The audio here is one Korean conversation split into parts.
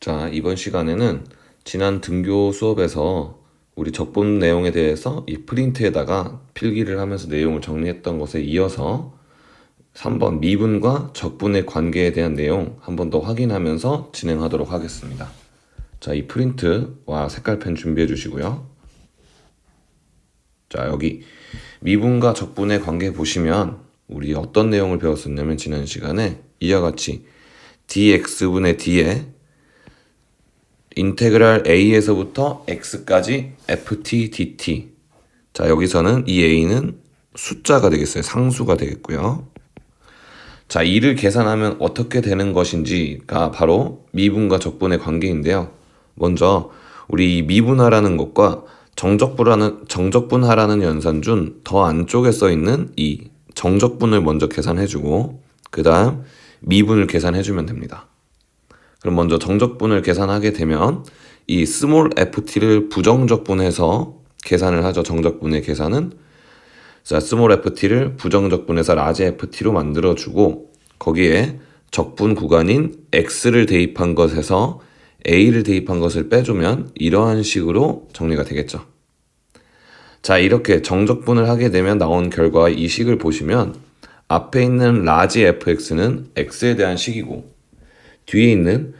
자, 이번 시간에는 지난 등교 수업에서 우리 적분 내용에 대해서 이 프린트에다가 필기를 하면서 내용을 정리했던 것에 이어서 3번 미분과 적분의 관계에 대한 내용 한 번 더 확인하면서 진행하도록 하겠습니다. 자, 이 프린트와 색깔펜 준비해 주시고요. 자, 여기 미분과 적분의 관계 보시면 우리 어떤 내용을 배웠었냐면 지난 시간에 이와 같이 dx분의 d에 인테그랄 a에서부터 x까지 ft dt. 자, 여기서는 이 a는 숫자가 되겠어요. 상수가 되겠고요. 자, 이를 계산하면 어떻게 되는 것인지가 바로 미분과 적분의 관계인데요. 먼저 우리 이 미분하라는 것과 정적분하라는 연산 중 더 안쪽에 써 있는 이 정적분을 먼저 계산해주고 그 다음 미분을 계산해주면 됩니다. 그럼 먼저 정적분을 계산하게 되면 이 스몰 ft를 부정적분해서 계산을 하죠. 정적분의 계산은 자, 스몰 ft를 부정적분해서 라지 ft로 만들어주고 거기에 적분 구간인 x를 대입한 것에서 a를 대입한 것을 빼주면 이러한 식으로 정리가 되겠죠. 자, 이렇게 정적분을 하게 되면 나온 결과 이 식을 보시면 앞에 있는 라지 fx는 x에 대한 식이고 뒤에 있는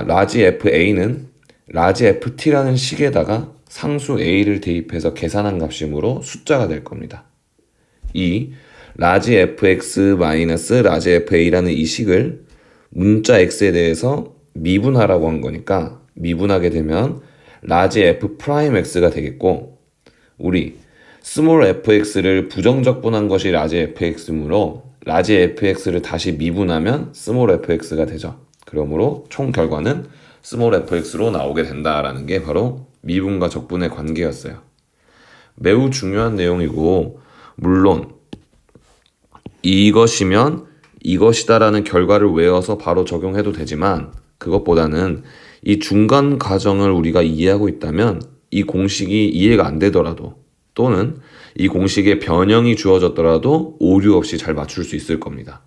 라지 fa는 라지 ft라는 식에다가 상수 a를 대입해서 계산한 값이므로 숫자가 될 겁니다. 이 라지 fx 마이너스 라지 fa라는 이 식을 문자 x에 대해서 미분하라고 한 거니까 미분하게 되면 라지 f 프라임 x가 되겠고 우리 스몰 fx를 부정적분한 것이 라지 fx이므로 라지 fx를 다시 미분하면 스몰 fx가 되죠. 그러므로 총 결과는 스몰 fx로 나오게 된다라는 게 바로 미분과 적분의 관계였어요. 매우 중요한 내용이고 물론 이것이면 이것이다라는 결과를 외워서 바로 적용해도 되지만 그것보다는 이 중간 과정을 우리가 이해하고 있다면 이 공식이 이해가 안 되더라도 또는 이 공식에 변형이 주어졌더라도 오류 없이 잘 맞출 수 있을 겁니다.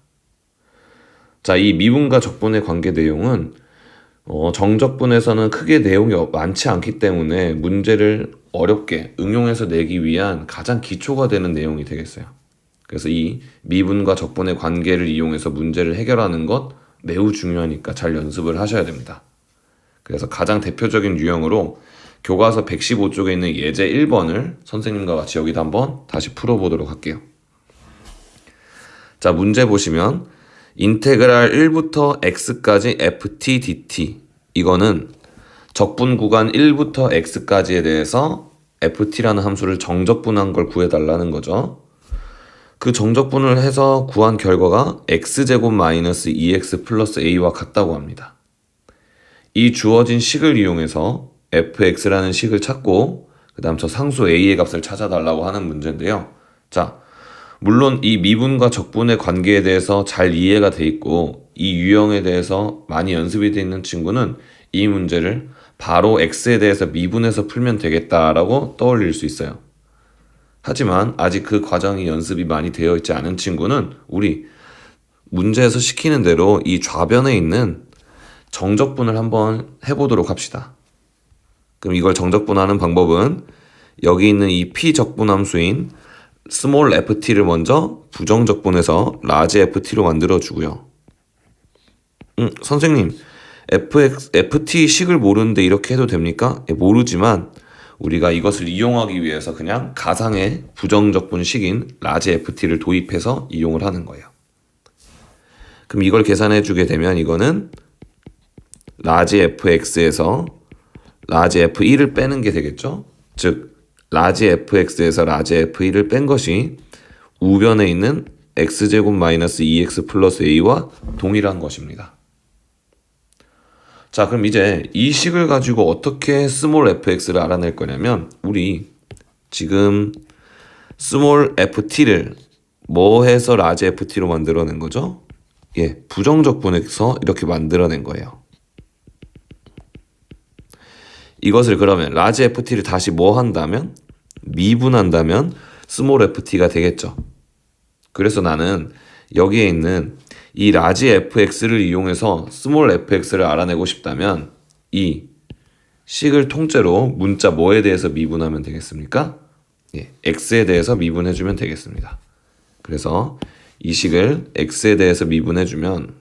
자, 이 미분과 적분의 관계 내용은 정적분에서는 크게 내용이 많지 않기 때문에 문제를 어렵게 응용해서 내기 위한 가장 기초가 되는 내용이 되겠어요. 그래서 이 미분과 적분의 관계를 이용해서 문제를 해결하는 것 매우 중요하니까 잘 연습을 하셔야 됩니다. 그래서 가장 대표적인 유형으로 교과서 115쪽에 있는 예제 1번을 선생님과 같이 여기다 한번 다시 풀어보도록 할게요. 자, 문제 보시면 인테그랄 1부터 x까지 ft dt 이거는 적분 구간 1부터 x까지에 대해서 ft라는 함수를 정적분한 걸 구해달라는 거죠. 그 정적분을 해서 구한 결과가 x제곱 마이너스 2x 플러스 a와 같다고 합니다. 이 주어진 식을 이용해서 fx라는 식을 찾고 그 다음 저 상수 a의 값을 찾아달라고 하는 문제인데요. 자, 물론 이 미분과 적분의 관계에 대해서 잘 이해가 돼 있고 이 유형에 대해서 많이 연습이 돼 있는 친구는 이 문제를 바로 x에 대해서 미분해서 풀면 되겠다라고 떠올릴 수 있어요. 하지만 아직 그 과정이 연습이 많이 되어 있지 않은 친구는 우리 문제에서 시키는 대로 이 좌변에 있는 정적분을 한번 해보도록 합시다. 그럼 이걸 정적분하는 방법은 여기 있는 이 p-적분 함수인 스몰 ft를 먼저 부정적분해서 라지 ft로 만들어주고요. 선생님, ft 식을 모르는데 이렇게 해도 됩니까? 모르지만 우리가 이것을 이용하기 위해서 그냥 가상의 부정적분 식인 라지 ft를 도입해서 이용을 하는 거예요. 그럼 이걸 계산해 주게 되면 이거는 라지 fx에서 라지 f1을 빼는 게 되겠죠? 즉 라지 fx에서 라지 f1을 뺀 것이 우변에 있는 x제곱 마이너스 2x 플러스 a와 동일한 것입니다. 자, 그럼 이제 이 식을 가지고 어떻게 스몰 fx를 알아낼 거냐면 우리 지금 스몰 ft를 뭐 해서 라지 ft로 만들어낸 거죠? 예, 부정적분해서 이렇게 만들어낸 거예요. 이것을 그러면 라지 ft를 다시 뭐 한다면? 미분한다면 스몰 ft가 되겠죠. 그래서 나는 여기에 있는 이 라지 fx를 이용해서 스몰 fx를 알아내고 싶다면 이 식을 통째로 문자 뭐에 대해서 미분하면 되겠습니까? 예, x에 대해서 미분해주면 되겠습니다. 그래서 이 식을 x에 대해서 미분해주면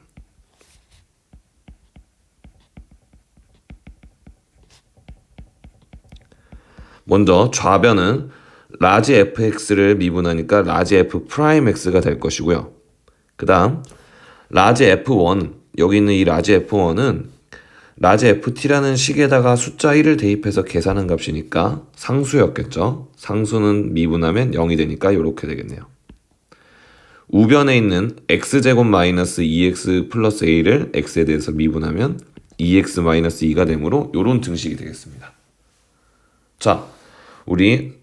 먼저 좌변은 라지 fx를 미분하니까 라지 f 프라임 x가 될 것이고요. 그 다음 라지 f1, 여기 있는 이 라지 f1은 라지 ft라는 식에다가 숫자 1을 대입해서 계산한 값이니까 상수였겠죠. 상수는 미분하면 0이 되니까 이렇게 되겠네요. 우변에 있는 x제곱 마이너스 2x 플러스 a를 x에 대해서 미분하면 2x 마이너스 2가 되므로 이런 등식이 되겠습니다. 자, 우리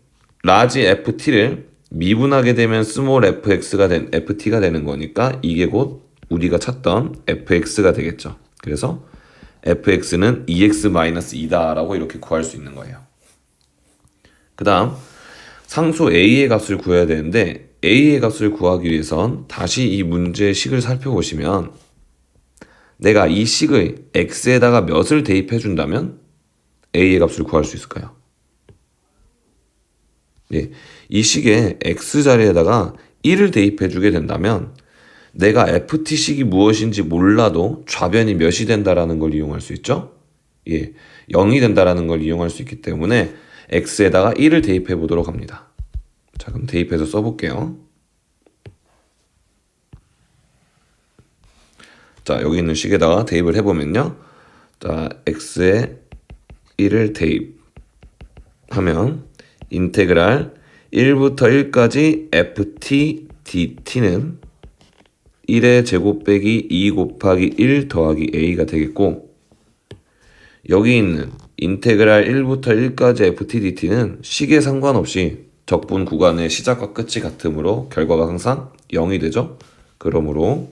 라지 ft를 미분하게 되면 스몰 ft가 되는 거니까 이게 곧 우리가 찾던 fx가 되겠죠. 그래서 fx는 2x-2다 라고 이렇게 구할 수 있는 거예요. 그 다음 상수 a의 값을 구해야 되는데 a의 값을 구하기 위해선 다시 이 문제의 식을 살펴보시면 내가 이 식의 x에다가 몇을 대입해 준다면 a의 값을 구할 수 있을까요? 예, 이 식에 x자리에다가 1을 대입해 주게 된다면 내가 ft식이 무엇인지 몰라도 좌변이 몇이 된다라는 걸 이용할 수 있죠? 예, 0이 된다라는 걸 이용할 수 있기 때문에 x에다가 1을 대입해 보도록 합니다. 자, 그럼 대입해서 써볼게요. 자, 여기 있는 식에다가 대입을 해보면요. 자, x에 1을 대입하면 인테그랄 1부터 1까지 ft dt는 1의 제곱 빼기 2 곱하기 1 더하기 a가 되겠고 여기 있는 인테그랄 1부터 1까지 ft dt는 식에 상관없이 적분 구간의 시작과 끝이 같으므로 결과가 항상 0이 되죠. 그러므로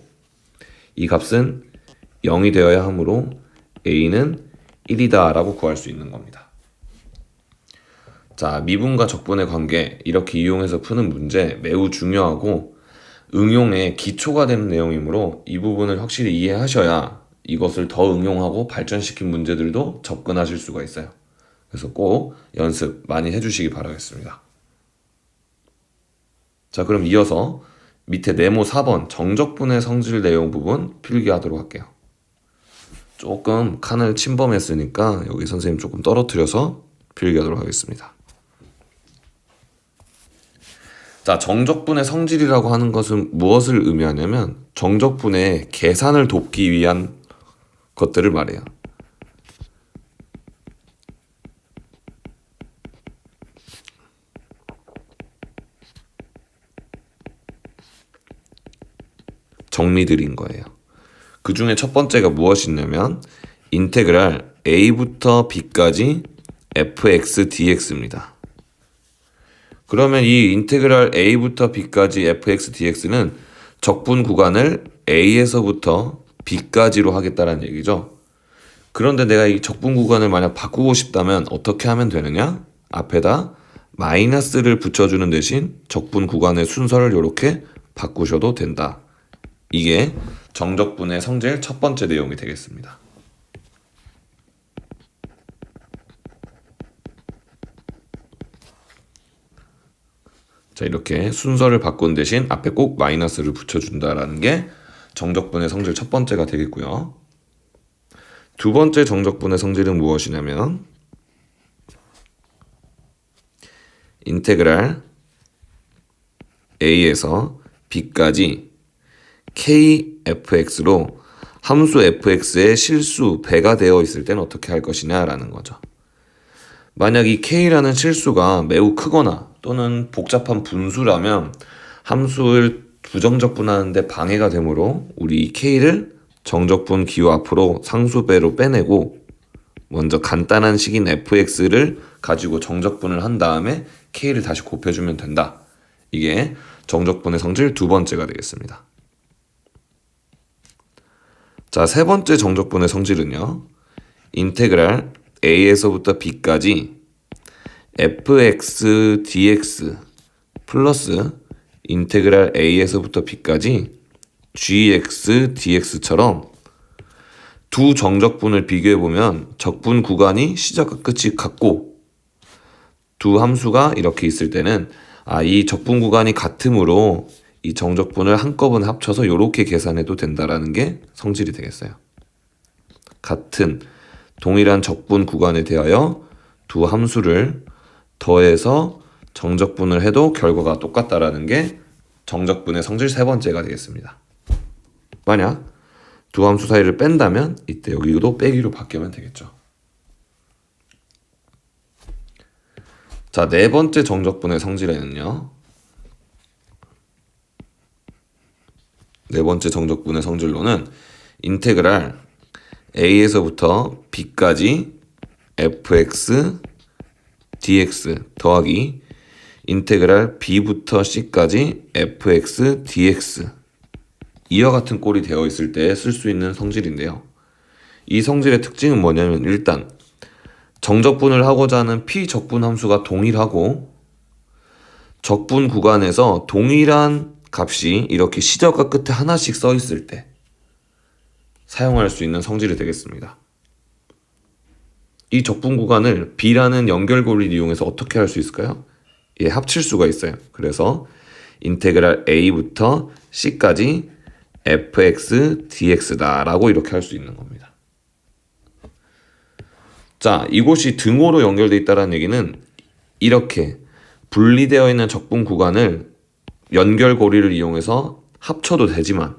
이 값은 0이 되어야 하므로 a는 1이다 라고 구할 수 있는 겁니다. 자, 미분과 적분의 관계 이렇게 이용해서 푸는 문제 매우 중요하고 응용의 기초가 되는 내용이므로 이 부분을 확실히 이해하셔야 이것을 더 응용하고 발전시킨 문제들도 접근하실 수가 있어요. 그래서 꼭 연습 많이 해주시기 바라겠습니다. 자, 그럼 이어서 밑에 네모 4번 정적분의 성질 내용 부분 필기하도록 할게요. 조금 칸을 침범했으니까 여기 선생님 조금 떨어뜨려서 필기하도록 하겠습니다. 자, 정적분의 성질이라고 하는 것은 무엇을 의미하냐면 정적분의 계산을 돕기 위한 것들을 말해요. 정리드린 거예요. 그 중에 첫 번째가 무엇이냐면 인테그랄 a부터 b까지 fx dx입니다. 그러면 이 인테그랄 a부터 b까지 fx dx는 적분 구간을 a에서부터 b까지로 하겠다는 얘기죠. 그런데 내가 이 적분 구간을 만약 바꾸고 싶다면 어떻게 하면 되느냐? 앞에다 마이너스를 붙여주는 대신 적분 구간의 순서를 이렇게 바꾸셔도 된다. 이게 정적분의 성질 첫 번째 내용이 되겠습니다. 자, 이렇게 순서를 바꾼 대신 앞에 꼭 마이너스를 붙여준다라는 게 정적분의 성질 첫 번째가 되겠고요. 두 번째 정적분의 성질은 무엇이냐면 인테그랄 a에서 b까지 kfx로 함수 fx의 실수 배가 되어 있을 때는 어떻게 할 것이냐라는 거죠. 만약 이 k라는 실수가 매우 크거나 또는 복잡한 분수라면 함수를 부정적분하는데 방해가 되므로 우리 이 k를 정적분 기호 앞으로 상수배로 빼내고 먼저 간단한 식인 fx를 가지고 정적분을 한 다음에 k를 다시 곱해주면 된다. 이게 정적분의 성질 두 번째가 되겠습니다. 자, 세 번째 정적분의 성질은요. 인테그랄 a에서부터 b까지 fx dx 플러스 인테그랄 a에서부터 b까지 gx, dx처럼 두 정적분을 비교해보면 적분 구간이 시작과 끝이 같고 두 함수가 이렇게 있을 때는 이 적분 구간이 같으므로 이 정적분을 한꺼번에 합쳐서 이렇게 계산해도 된다라는 게 성질이 되겠어요. 같은 동일한 적분 구간에 대하여 두 함수를 더해서 정적분을 해도 결과가 똑같다라는 게 정적분의 성질 세 번째가 되겠습니다. 만약 두 함수 사이를 뺀다면 이때 여기도 빼기로 바뀌면 되겠죠. 자, 네 번째 정적분의 성질에는요. 네 번째 정적분의 성질로는 인테그랄 a에서부터 b까지 fx dx 더하기 인테그랄 b부터 c까지 fx dx 이와 같은 꼴이 되어 있을 때 쓸 수 있는 성질인데요. 이 성질의 특징은 뭐냐면 일단 정적분을 하고자 하는 피적분 함수가 동일하고 적분 구간에서 동일한 값이 이렇게 시작과 끝에 하나씩 써 있을 때 사용할 수 있는 성질이 되겠습니다. 이 적분 구간을 b라는 연결고리를 이용해서 어떻게 할 수 있을까요? 합칠 수가 있어요. 그래서 인테그랄 a부터 c까지 fx dx다 라고 이렇게 할 수 있는 겁니다. 자, 이곳이 등호로 연결되어 있다는 얘기는 이렇게 분리되어 있는 적분 구간을 연결고리를 이용해서 합쳐도 되지만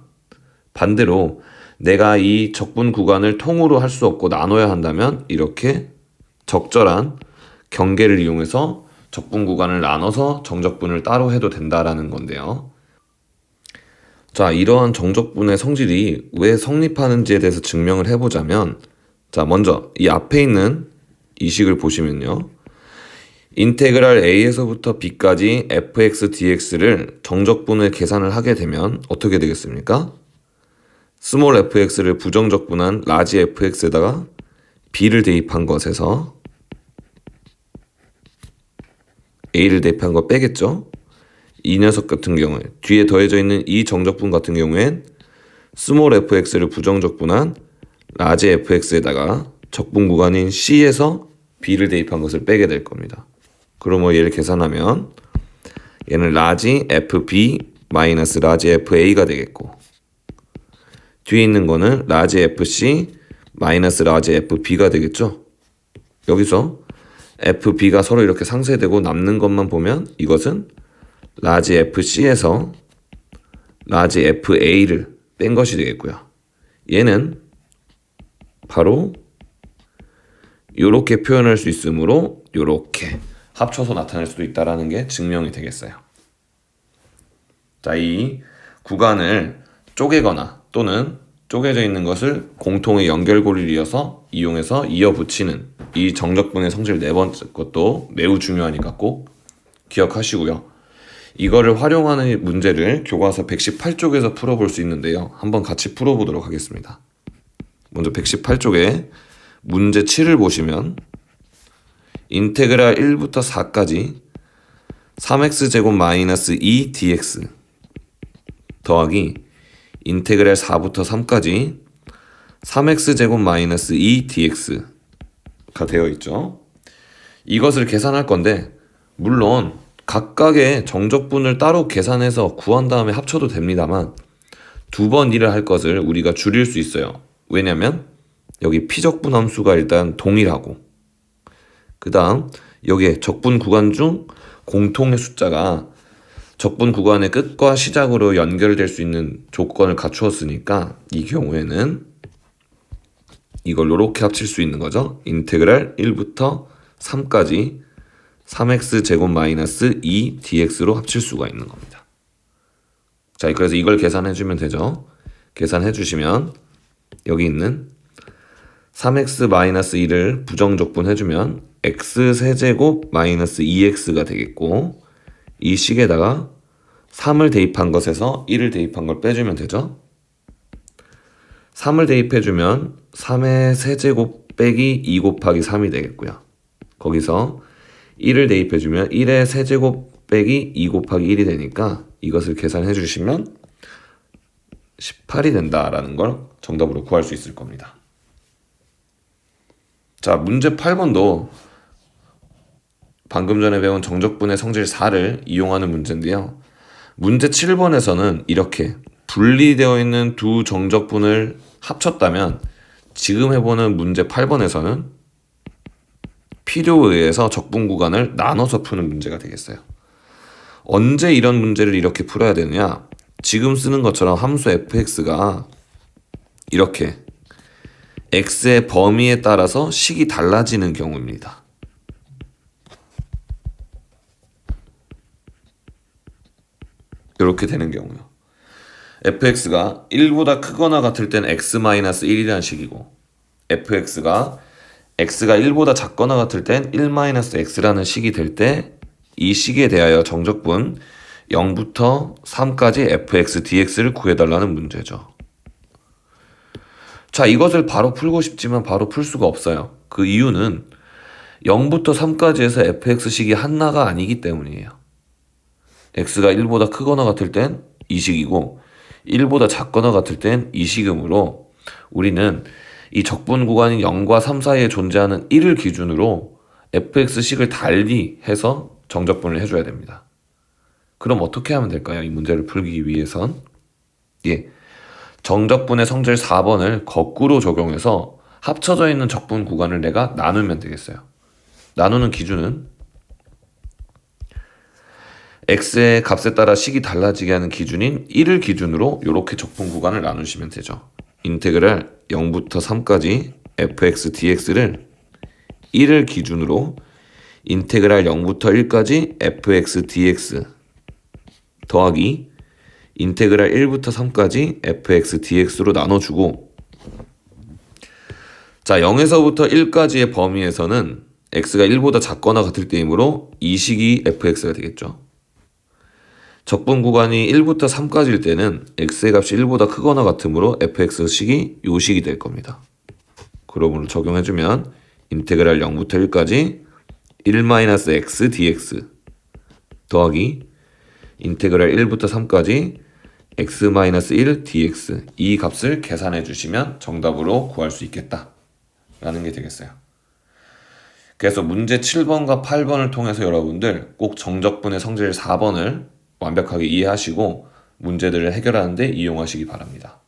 반대로 내가 이 적분 구간을 통으로 할 수 없고 나눠야 한다면 이렇게 적절한 경계를 이용해서 적분 구간을 나눠서 정적분을 따로 해도 된다라는 건데요. 자, 이러한 정적분의 성질이 왜 성립하는지에 대해서 증명을 해보자면 자, 먼저 이 앞에 있는 이 식을 보시면요. 인테그랄 a에서부터 b까지 fx dx를 정적분을 계산을 하게 되면 어떻게 되겠습니까? 스몰 fx를 부정적분한 라지 fx에다가 b를 대입한 것에서 a를 대입한 거 빼겠죠? 이 녀석 같은 경우에 뒤에 더해져 있는 이 정적분 같은 경우엔 스몰 fx를 부정적분한 라지 fx에다가 적분 구간인 c에서 b를 대입한 것을 빼게 될 겁니다. 그러면 얘를 계산하면 얘는 라지 fb 마이너스 라지 fa가 되겠고 뒤에 있는 거는 라지 fc 마이너스 라지 fb가 되겠죠. 여기서 fb가 서로 이렇게 상쇄되고 남는 것만 보면 이것은 라지 fc에서 라지 fa를 뺀 것이 되겠고요. 얘는 바로 이렇게 표현할 수 있으므로 이렇게 합쳐서 나타낼 수도 있다는 게 증명이 되겠어요. 자, 이 구간을 쪼개거나 또는 쪼개져 있는 것을 공통의 연결고리를 이용해서 이어붙이는 이 정적분의 성질 네 번째 것도 매우 중요하니까 꼭 기억하시고요. 이거를 활용하는 문제를 교과서 118쪽에서 풀어볼 수 있는데요. 한번 같이 풀어보도록 하겠습니다. 먼저 118쪽에 문제 7을 보시면 인테그랄 1부터 4까지 3x제곱 마이너스 2 dx 더하기 인테그랄 4부터 3까지 3x제곱 마이너스 2 dx가 되어 있죠. 이것을 계산할 건데 물론 각각의 정적분을 따로 계산해서 구한 다음에 합쳐도 됩니다만 두 번 일을 할 것을 우리가 줄일 수 있어요. 왜냐면 여기 피적분 함수가 일단 동일하고 그 다음 여기에 적분 구간 중 공통의 숫자가 적분 구간의 끝과 시작으로 연결될 수 있는 조건을 갖추었으니까 이 경우에는 이걸 이렇게 합칠 수 있는 거죠. 인테그랄 1부터 3까지 3x 제곱 마이너스 2 dx로 합칠 수가 있는 겁니다. 자, 그래서 이걸 계산해 주면 되죠. 계산해 주시면 여기 있는 3x 마이너스 2를 부정적분 해주면 x 세제곱 마이너스 2x가 되겠고 이 식에다가 3을 대입한 것에서 1을 대입한 걸 빼주면 되죠. 3을 대입해주면 3의 세제곱 빼기 2 곱하기 3이 되겠고요. 거기서 1을 대입해주면 1의 세제곱 빼기 2 곱하기 1이 되니까 이것을 계산해 주시면 18이 된다라는 걸 정답으로 구할 수 있을 겁니다. 자, 문제 8번도 방금 전에 배운 정적분의 성질 4를 이용하는 문제인데요. 문제 7번에서는 이렇게 분리되어 있는 두 정적분을 합쳤다면 지금 해보는 문제 8번에서는 필요에 의해서 적분 구간을 나눠서 푸는 문제가 되겠어요. 언제 이런 문제를 이렇게 풀어야 되느냐? 지금 쓰는 것처럼 함수 fx가 이렇게 x의 범위에 따라서 식이 달라지는 경우입니다. 이렇게 되는 경우요. fx가 1보다 크거나 같을 땐 x-1이라는 식이고 fx가 x가 1보다 작거나 같을 땐 1-x라는 식이 될 때 이 식에 대하여 정적분 0부터 3까지 fx dx를 구해달라는 문제죠. 자, 이것을 바로 풀고 싶지만 바로 풀 수가 없어요. 그 이유는 0부터 3까지에서 fx식이 하나가 아니기 때문이에요. x가 1보다 크거나 같을 땐 이 식이고 1보다 작거나 같을 땐 이 식이므로 우리는 이 적분 구간인 0과 3 사이에 존재하는 1을 기준으로 fx식을 달리 해서 정적분을 해줘야 됩니다. 그럼 어떻게 하면 될까요? 이 문제를 풀기 위해선 정적분의 성질 4번을 거꾸로 적용해서 합쳐져 있는 적분 구간을 내가 나누면 되겠어요. 나누는 기준은 x의 값에 따라 식이 달라지게 하는 기준인 1을 기준으로 이렇게 적분 구간을 나누시면 되죠. 인테그랄 0부터 3까지 fx dx를 1을 기준으로 인테그랄 0부터 1까지 fx dx 더하기 인테그랄 1부터 3까지 fx dx로 나눠주고 자 0에서부터 1까지의 범위에서는 x가 1보다 작거나 같을 때이므로 이 식이 fx가 되겠죠. 적분 구간이 1부터 3까지일 때는 x의 값이 1보다 크거나 같으므로 fx식이 요 식이 될 겁니다. 그러므로 적용해주면 인테그랄 0부터 1까지 1-x dx 더하기 인테그랄 1부터 3까지 x-1 dx 이 값을 계산해 주시면 정답으로 구할 수 있겠다 라는 게 되겠어요. 그래서 문제 7번과 8번을 통해서 여러분들 꼭 정적분의 성질 4번을 완벽하게 이해하시고 문제들을 해결하는 데 이용하시기 바랍니다.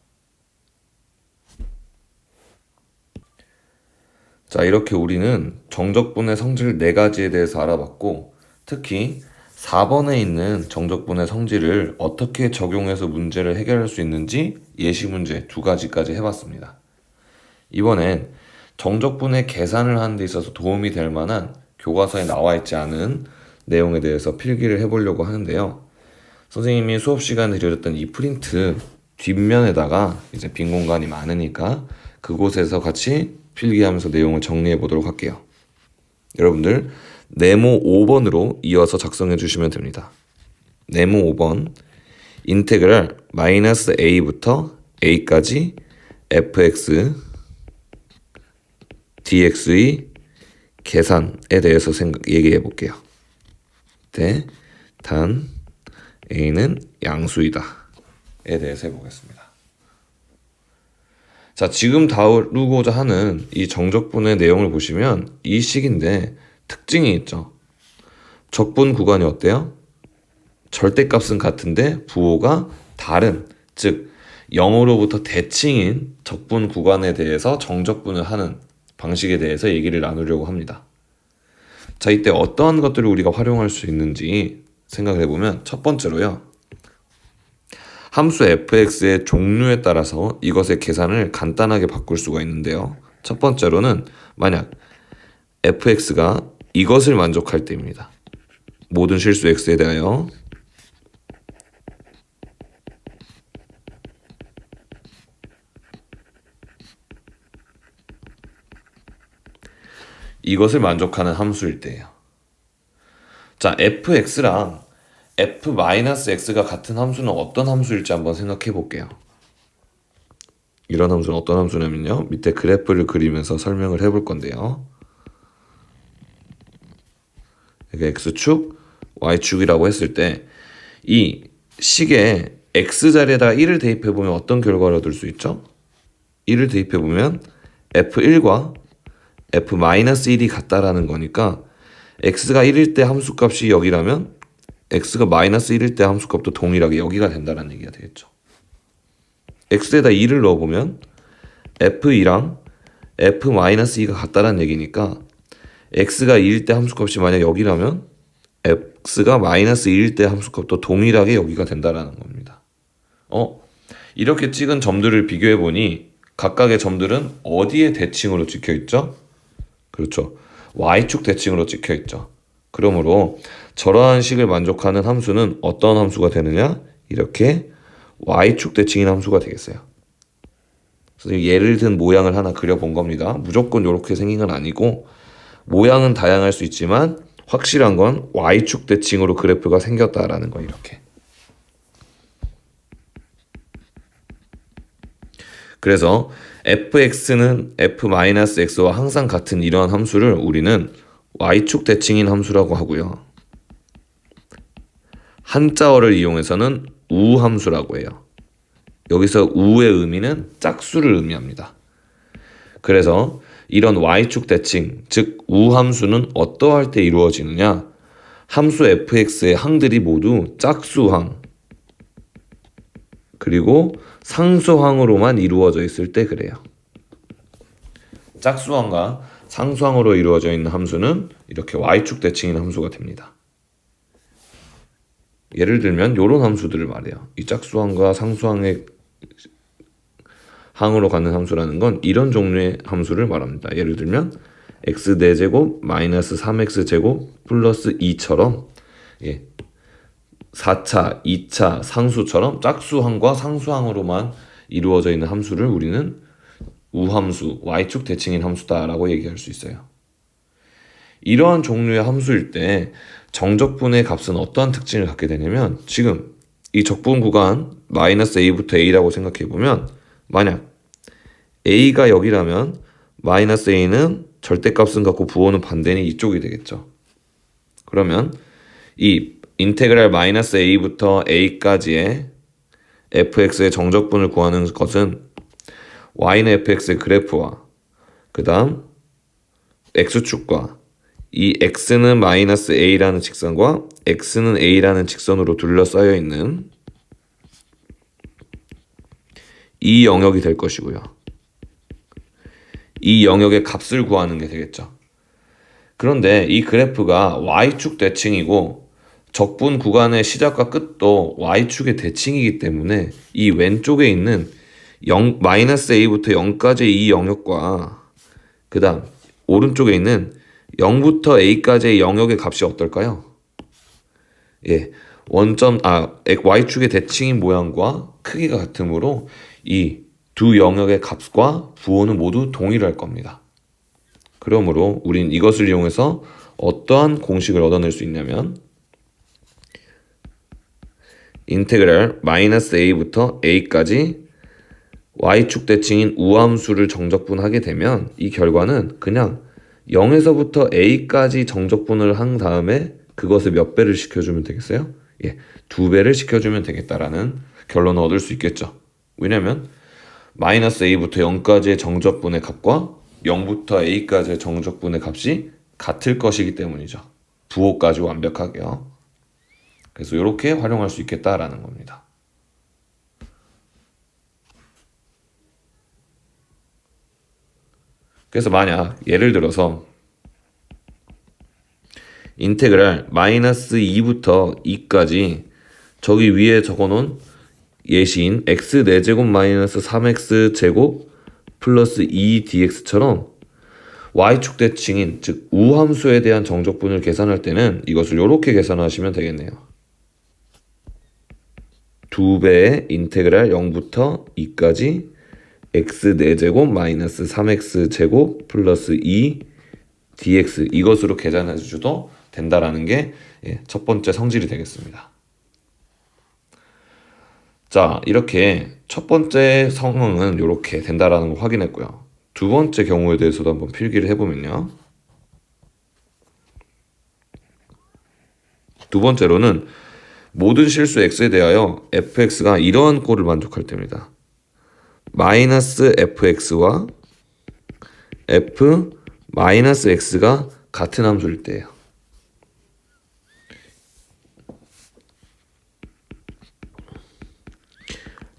자, 이렇게 우리는 정적분의 성질 4가지에 대해서 알아봤고 특히 4번에 있는 정적분의 성질을 어떻게 적용해서 문제를 해결할 수 있는지 예시 문제 2가지까지 해봤습니다. 이번엔 정적분의 계산을 하는 데 있어서 도움이 될 만한 교과서에 나와 있지 않은 내용에 대해서 필기를 해보려고 하는데요. 선생님이 수업 시간에 드렸던 이 프린트 뒷면에다가 이제 빈 공간이 많으니까 그곳에서 같이 필기하면서 내용을 정리해 보도록 할게요. 여러분들 네모 5번으로 이어서 작성해 주시면 됩니다. 네모 5번 인테그랄 -a부터 a까지 fx dx의 계산에 대해서 얘기해 볼게요. 단 a는 양수이다 에 대해서 해보겠습니다. 자, 지금 다루고자 하는 이 정적분의 내용을 보시면 이 식인데 특징이 있죠. 적분 구간이 어때요? 절대값은 같은데 부호가 다른, 즉 0으로부터 대칭인 적분 구간에 대해서 정적분을 하는 방식에 대해서 얘기를 나누려고 합니다. 자, 이때 어떠한 것들을 우리가 활용할 수 있는지 생각을 해보면 첫 번째로요. 함수 fx의 종류에 따라서 이것의 계산을 간단하게 바꿀 수가 있는데요. 첫 번째로는 만약 fx가 이것을 만족할 때입니다. 모든 실수 x에 대하여 이것을 만족하는 함수일 때예요. 자, fx랑 f-x가 같은 함수는 어떤 함수일지 한번 생각해 볼게요. 이런 함수는 어떤 함수냐면요. 밑에 그래프를 그리면서 설명을 해볼 건데요. 이게 x축, y축이라고 했을 때 이 식의 x자리에다가 1을 대입해보면 어떤 결과를 얻을 수 있죠? 1을 대입해보면 f1과 f-1이 같다라는 거니까 x가 1일 때 함수값이 여기라면 x가 -1일 때 함수값도 동일하게 여기가 된다는 얘기가 되겠죠. x에다 2를 넣어보면 f2랑 f-2가 같다는 얘기니까 x가 2일 때 함수값이 만약 여기라면 x가 -1일 때 함수값도 동일하게 여기가 된다는 겁니다. 이렇게 찍은 점들을 비교해보니 각각의 점들은 어디에 대칭으로 찍혀있죠? 그렇죠. y축 대칭으로 찍혀있죠. 그러므로 저러한 식을 만족하는 함수는 어떤 함수가 되느냐? 이렇게 y축 대칭인 함수가 되겠어요. 그래서 예를 든 모양을 하나 그려본 겁니다. 무조건 이렇게 생긴 건 아니고 모양은 다양할 수 있지만 확실한 건 y축 대칭으로 그래프가 생겼다라는 거 이렇게. 그래서 fx는 f-x와 항상 같은 이러한 함수를 우리는 y축 대칭인 함수라고 하고요. 한자어를 이용해서는 우함수라고 해요. 여기서 우의 의미는 짝수를 의미합니다. 그래서 이런 y축 대칭, 즉 우함수는 어떠할 때 이루어지느냐? 함수 fx의 항들이 모두 짝수항 그리고 상수항으로만 이루어져 있을 때 그래요. 짝수항과 상수항으로 이루어져 있는 함수는 이렇게 y축 대칭인 함수가 됩니다. 예를 들면 이런 함수들을 말해요. 이 짝수항과 상수항의 항으로 가는 함수라는 건 이런 종류의 함수를 말합니다. 예를 들면 x 4제곱 마이너스 3x제곱 플러스 2처럼 4차, 2차 상수처럼 짝수항과 상수항으로만 이루어져 있는 함수를 우리는 우함수, y축 대칭인 함수다라고 얘기할 수 있어요. 이러한 종류의 함수일 때 정적분의 값은 어떠한 특징을 갖게 되냐면 지금 이 적분 구간 -a부터 a라고 생각해보면 만약 a가 여기라면 -a는 절대값은 같고 부호는 반대니 이쪽이 되겠죠. 그러면 이 인테그랄 -a부터 a까지의 fx의 정적분을 구하는 것은 y는 fx의 그래프와 그 다음 x축과 이 x는 -a라는 직선과 x는 a라는 직선으로 둘러싸여 있는 이 영역이 될 것이고요. 이 영역의 값을 구하는 게 되겠죠. 그런데 이 그래프가 y축 대칭이고 적분 구간의 시작과 끝도 y축의 대칭이기 때문에 이 왼쪽에 있는 -a부터 0까지 이 영역과 그 다음 오른쪽에 있는 0부터 a까지의 영역의 값이 어떨까요? y축의 대칭인 모양과 크기가 같으므로 이 두 영역의 값과 부호는 모두 동일할 겁니다. 그러므로 우린 이것을 이용해서 어떠한 공식을 얻어낼 수 있냐면 인테그랄 -a부터 a까지 y축 대칭인 우함수를 정적분하게 되면 이 결과는 그냥 0에서부터 a까지 정적분을 한 다음에 그것을 몇 배를 시켜주면 되겠어요? 2배를 시켜주면 되겠다라는 결론을 얻을 수 있겠죠. 왜냐면 -a부터 0까지의 정적분의 값과 0부터 a까지의 정적분의 값이 같을 것이기 때문이죠. 부호까지 완벽하게요. 그래서 이렇게 활용할 수 있겠다라는 겁니다. 그래서 만약 예를 들어서 인테그랄 -2부터 2까지 저기 위에 적어놓은 예시인 x 4제곱 마이너스 3x제곱 플러스 2dx처럼 y축 대칭인 즉 우함수에 대한 정적분을 계산할 때는 이것을 이렇게 계산하시면 되겠네요. 2배의 인테그랄 0부터 2까지 x 4제곱 마이너스 3x제곱 플러스 2dx 이것으로 계산해 주셔도 된다라는 게 첫 번째 성질이 되겠습니다. 자, 이렇게 첫 번째 상황은 이렇게 된다라는 걸 확인했고요. 두 번째 경우에 대해서도 한번 필기를 해보면요. 두 번째로는 모든 실수 x에 대하여 fx가 이러한 꼴을 만족할 때입니다. 마이너스 fx와 f 마이너스 x가 같은 함수일 때예요.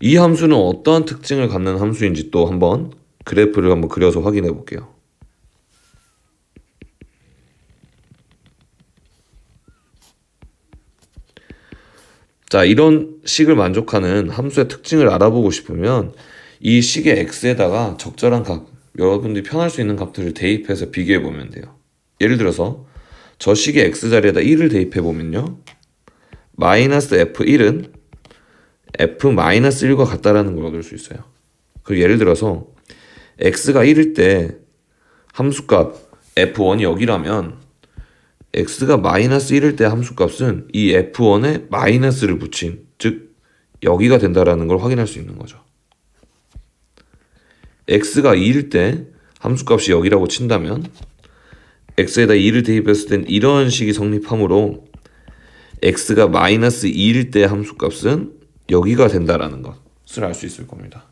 이 함수는 어떠한 특징을 갖는 함수인지 또 한번 그래프를 한번 그려서 확인해 볼게요. 자, 이런 식을 만족하는 함수의 특징을 알아보고 싶으면 이 식의 x에다가 적절한 값, 여러분들이 편할 수 있는 값들을 대입해서 비교해 보면 돼요. 예를 들어서 저 식의 x 자리에다 1을 대입해 보면요, 마이너스 f1은 f-1과 같다라는 걸 얻을 수 있어요. 그리고 예를 들어서 x가 1일 때 함수값 f1이 여기라면 x가 마이너스 1일 때 함수값은 이 f1에 마이너스를 붙인, 즉 여기가 된다라는 걸 확인할 수 있는 거죠. x가 2일 때 함수값이 여기라고 친다면 x에다 2를 대입했을 땐 이런 식이 성립하므로 x가 마이너스 2일 때 함수값은 여기가 된다라는 것을 알 수 있을 겁니다.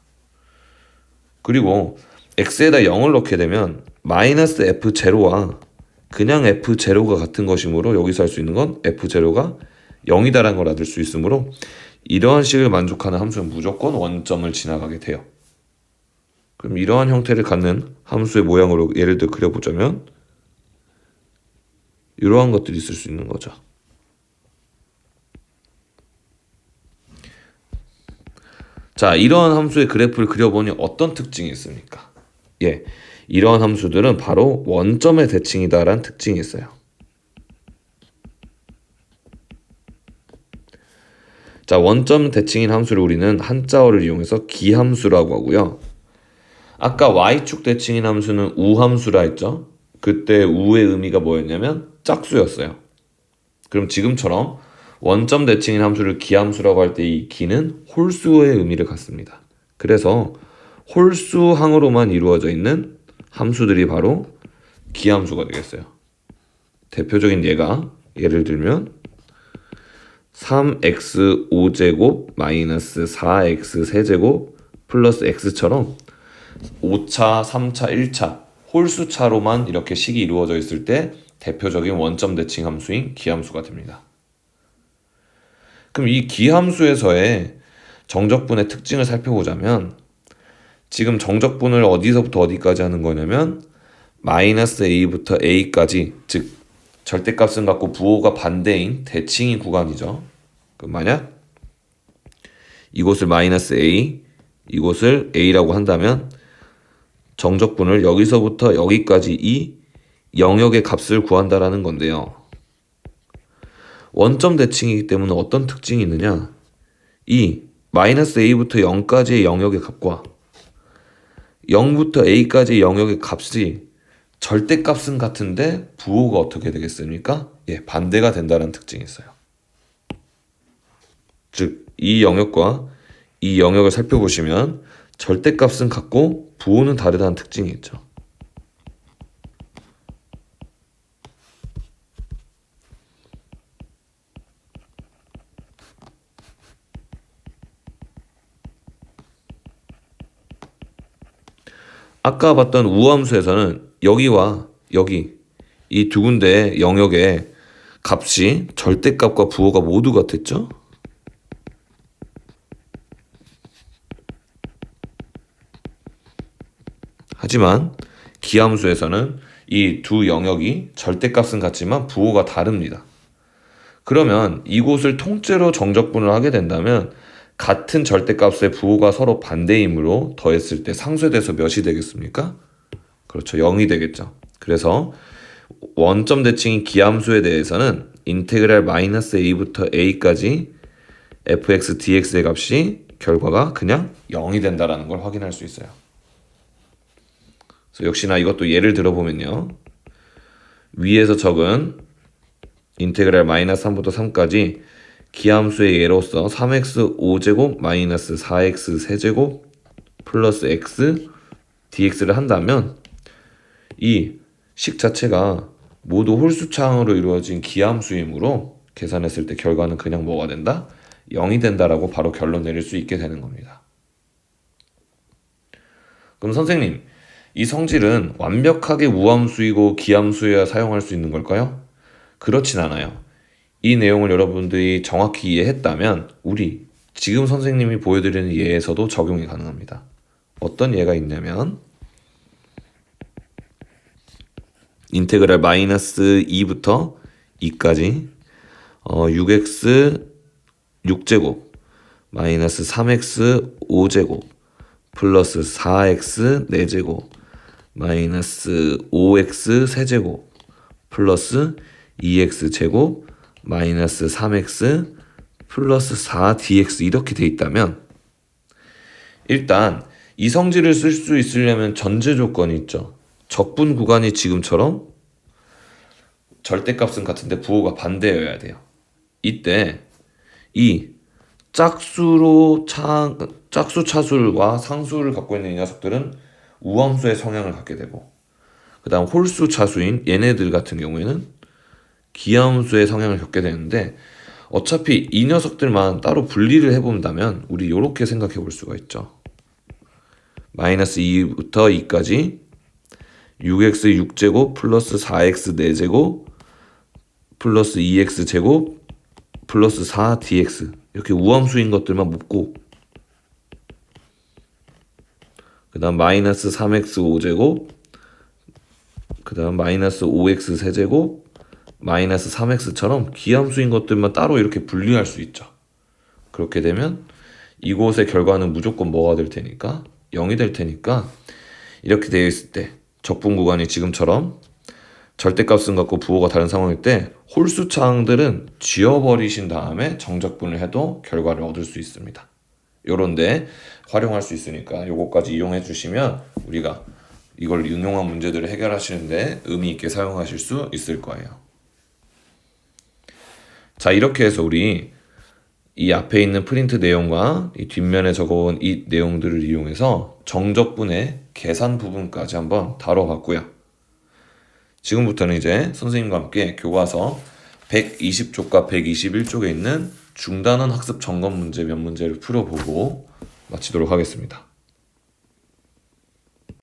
그리고 x에다 0을 넣게 되면 마이너스 f0와 그냥 f0가 같은 것이므로 여기서 할 수 있는 건 f0가 0이다라는 걸 얻을 수 있으므로 이러한 식을 만족하는 함수는 무조건 원점을 지나가게 돼요. 그럼 이러한 형태를 갖는 함수의 모양으로 예를 들어 그려보자면 이러한 것들이 있을 수 있는 거죠. 자, 이러한 함수의 그래프를 그려보니 어떤 특징이 있습니까? 예, 이러한 함수들은 바로 원점의 대칭이다라는 특징이 있어요. 자, 원점 대칭인 함수를 우리는 한자어를 이용해서 기함수라고 하고요. 아까 y축 대칭인 함수는 우함수라 했죠. 그때 우의 의미가 뭐였냐면 짝수였어요. 그럼 지금처럼 원점 대칭인 함수를 기함수라고 할 때 이 기는 홀수의 의미를 갖습니다. 그래서 홀수항으로만 이루어져 있는 함수들이 바로 기함수가 되겠어요. 대표적인 예를 들면 3x 5제곱 마이너스 4x 세제곱 플러스 x처럼 5차, 3차, 1차 홀수차로만 이렇게 식이 이루어져 있을 때 대표적인 원점 대칭 함수인 기함수가 됩니다. 그럼 이 기함수에서의 정적분의 특징을 살펴보자면 지금 정적분을 어디서부터 어디까지 하는 거냐면 마이너스 a부터 a까지, 즉 절대값은 같고 부호가 반대인 대칭인 구간이죠. 그럼 만약 이곳을 마이너스 a, 이곳을 a라고 한다면 정적분을 여기서부터 여기까지 이 영역의 값을 구한다라는 건데요. 원점 대칭이기 때문에 어떤 특징이 있느냐? 이 마이너스 a부터 0까지의 영역의 값과 0부터 a까지의 영역의 값이 절대값은 같은데 부호가 어떻게 되겠습니까? 예, 반대가 된다는 특징이 있어요. 즉, 이 영역과 이 영역을 살펴보시면 절대값은 같고 부호는 다르다는 특징이 있죠. 아까 봤던 우함수에서는 여기와 여기 이 두 군데의 영역의 값이 절대값과 부호가 모두 같았죠? 하지만 기함수에서는 이 두 영역이 절대값은 같지만 부호가 다릅니다. 그러면 이곳을 통째로 정적분을 하게 된다면 같은 절대값의 부호가 서로 반대이므로 더했을 때 상쇄돼서 몇이 되겠습니까? 그렇죠, 0이 되겠죠. 그래서 원점 대칭인 기함수에 대해서는 인테그랄 마이너스 a부터 a까지 fx dx의 값이 결과가 그냥 0이 된다는 걸 확인할 수 있어요. 그래서 역시나 이것도 예를 들어보면요, 위에서 적은 인테그랄 마이너스 3부터 3까지 기함수의 예로서 3x 5제곱 마이너스 4x 세제곱 플러스 x dx를 한다면 이 식 자체가 모두 홀수차항으로 이루어진 기함수이므로 계산했을 때 결과는 그냥 뭐가 된다? 0이 된다라고 바로 결론 내릴 수 있게 되는 겁니다. 그럼 선생님, 이 성질은 완벽하게 우함수이고 기함수여야 사용할 수 있는 걸까요? 그렇진 않아요. 이 내용을 여러분들이 정확히 이해했다면 우리 지금 선생님이 보여드리는 예에서도 적용이 가능합니다. 어떤 예가 있냐면 인테그랄 마이너스 2부터 2까지 6x 6제곱 마이너스 3x 5제곱 플러스 4x 4제곱 마이너스 5x 세제곱 플러스 2x 제곱 마이너스 3x 플러스 4dx 이렇게 돼 있다면 일단 이 성질을 쓸 수 있으려면 전제 조건이 있죠. 적분 구간이 지금처럼 절대값은 같은데 부호가 반대여야 돼요. 이때 이 짝수 차술과 상수를 갖고 있는 이 녀석들은 우함수의 성향을 갖게 되고 그 다음 홀수 차수인 얘네들 같은 경우에는 기함수의 성향을 갖게 되는데 어차피 이 녀석들만 따로 분리를 해본다면 우리 이렇게 생각해 볼 수가 있죠. 마이너스 2부터 2까지 6x 6제곱 플러스 4x 4제곱 플러스 2x 제곱 플러스 4dx 이렇게 우함수인 것들만 묶고 그 다음 마이너스 3x 5제곱 그 다음 마이너스 5x 세제곱 마이너스 3x처럼 기함수인 것들만 따로 이렇게 분리할 수 있죠. 그렇게 되면 이곳의 결과는 무조건 뭐가 될 테니까 0이 될 테니까 이렇게 되어 있을 때 적분 구간이 지금처럼 절대값은 같고 부호가 다른 상황일 때 홀수차항들은 지워버리신 다음에 정적분을 해도 결과를 얻을 수 있습니다. 요런데 활용할 수 있으니까 요거까지 이용해 주시면 우리가 이걸 응용한 문제들을 해결하시는데 의미 있게 사용하실 수 있을 거예요. 자, 이렇게 해서 우리 이 앞에 있는 프린트 내용과 이 뒷면에 적어온 이 내용들을 이용해서 정적분의 계산 부분까지 한번 다뤄봤고요. 지금부터는 이제 선생님과 함께 교과서 120쪽과 121쪽에 있는 중단원 학습 점검 문제 몇 문제를 풀어보고 마치도록 하겠습니다.